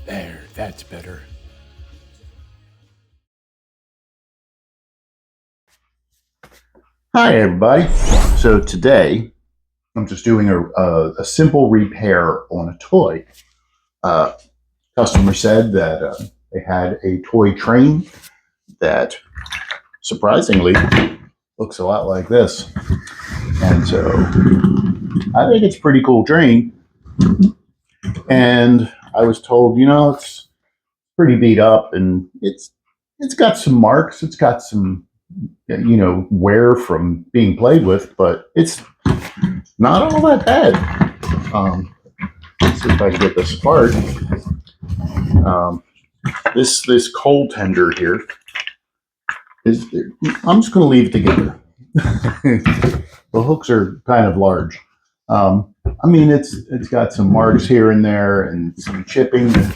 There, that's better. Hi, everybody. So today I'm just doing a simple repair on a toy. Uh, Customer said that they had a toy train that surprisingly looks a lot like this. And so I think it's a pretty cool train. And I was told, it's pretty beat up and it's got some marks. It's got some, wear from being played with, but it's not all that bad. Let's see if I can get this apart. Um, this coal tender here is. I'm just going to leave it together. The hooks are kind of large. I mean, it's got some marks here and there and some chipping and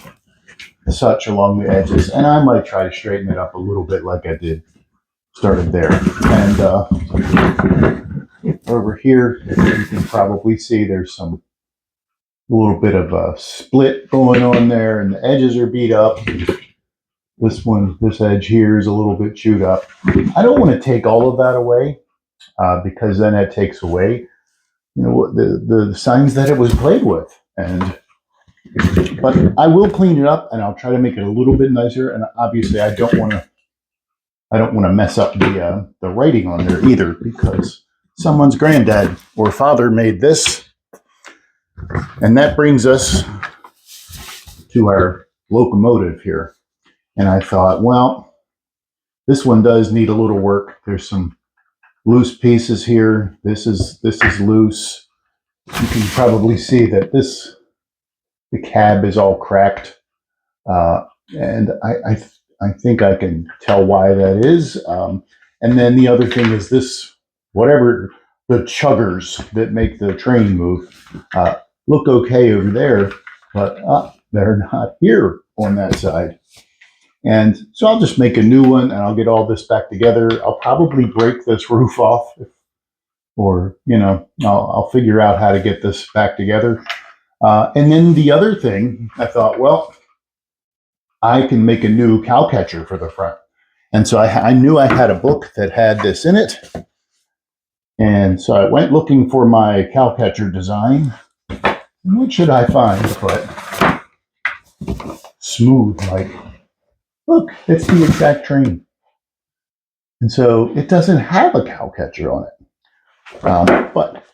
such along the edges, and I might try to straighten it up a little bit, like I did started there. And over here, you can probably see there's some a little bit of a split going on there, and the edges are beat up. This edge here is a little bit chewed up. I don't want to take all of that away because then it takes away, the signs that it was played with. But I will clean it up and I'll try to make it a little bit nicer. And obviously, I don't want to mess up the writing on there either, because someone's granddad or father made this. And that brings us to our locomotive here. And I thought, well, this one does need a little work. There's some loose pieces here. This is loose. You can probably see that the cab is all cracked, and I think I can tell why that is. And then the other thing is this, whatever the chuggers that make the train move look okay over there, but they're not here on that side. And so I'll just make a new one and I'll get all this back together. I'll probably break this roof off, or, I'll figure out how to get this back together. And then the other thing, I thought, well, I can make a new cow catcher for the front. And so I knew I had a book that had this in it. And so I went looking for my cow catcher design. What should I find but smooth, like, look, it's the exact train. And so it doesn't have a cow catcher on it. But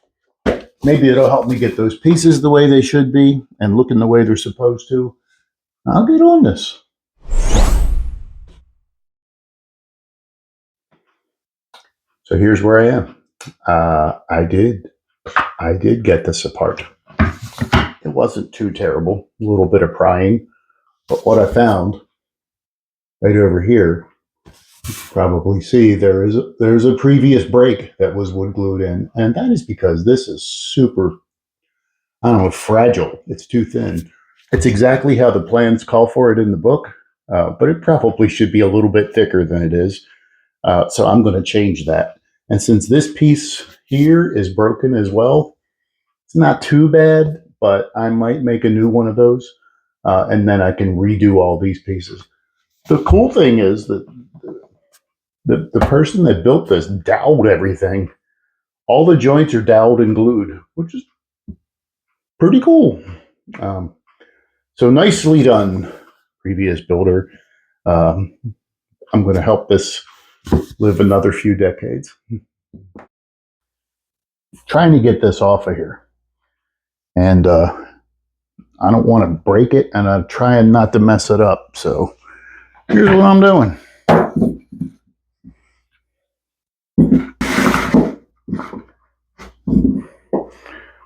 maybe it'll help me get those pieces the way they should be and looking the way they're supposed to. I'll get on this. So here's where I am. I did get this apart. It wasn't too terrible. A little bit of prying, but what I found right over here, you can probably see there's a previous brake that was wood glued in, and that is because this is super, I don't know, fragile. It's too thin. It's exactly how the plans call for it in the book, but it probably should be a little bit thicker than it is. So I'm going to change that. And since this piece here is broken as well, it's not too bad, but I might make a new one of those, and then I can redo all these pieces. The cool thing is that the person that built this doweled everything. All the joints are doweled and glued, which is pretty cool. Um, so nicely done, previous builder. Um, I'm going to help this live another few decades. Trying to get this off of here. And I don't want to break it, and I'm trying not to mess it up. So here's what I'm doing.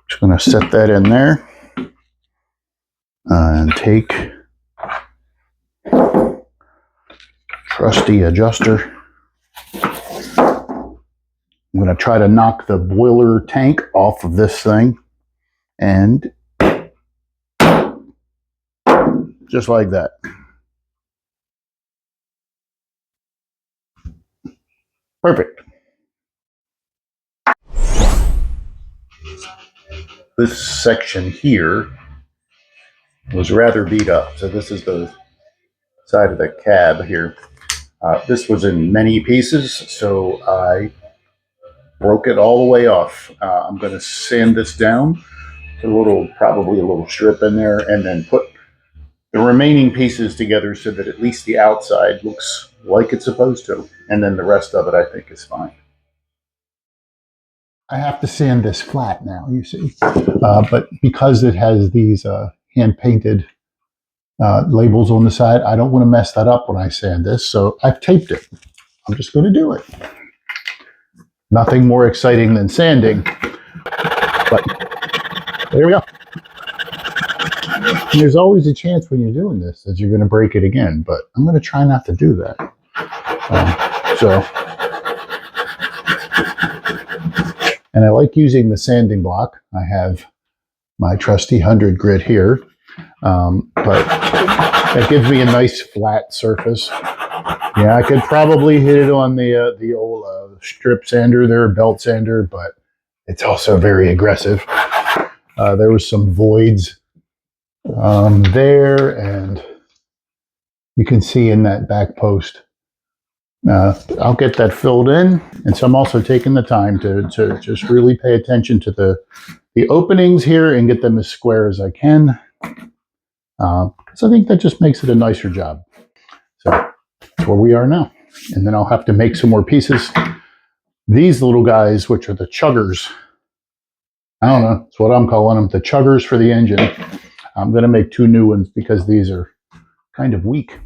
Just going to set that in there and take trusty adjuster. I'm going to try to knock the boiler tank off of this thing, and just like that. Perfect. This section here was rather beat up. So this is the side of the cab here. This was in many pieces, so I broke it all the way off. I'm going to sand this down, put probably a little strip in there, and then put the remaining pieces together so that at least the outside looks like it's supposed to. And then the rest of it, I think, is fine. I have to sand this flat now, you see. But because it has these hand-painted labels on the side, I don't want to mess that up when I sand this, so I've taped it. I'm just going to do it. Nothing more exciting than sanding, but there we go. And there's always a chance when you're doing this that you're going to break it again, but I'm going to try not to do that. And I like using the sanding block. I have my trusty 100 grit here, but that gives me a nice flat surface. Yeah, I could probably hit it on the old strip sander there, belt sander, but it's also very aggressive. There was some voids there, and you can see in that back post. I'll get that filled in, and so I'm also taking the time to just really pay attention to the openings here and get them as square as I can. So I think that just makes it a nicer job. So that's where we are now. And then I'll have to make some more pieces. These little guys, which are the chuggers, I don't know, that's what I'm calling them, the chuggers for the engine. I'm going to make 2 new ones because these are kind of weak.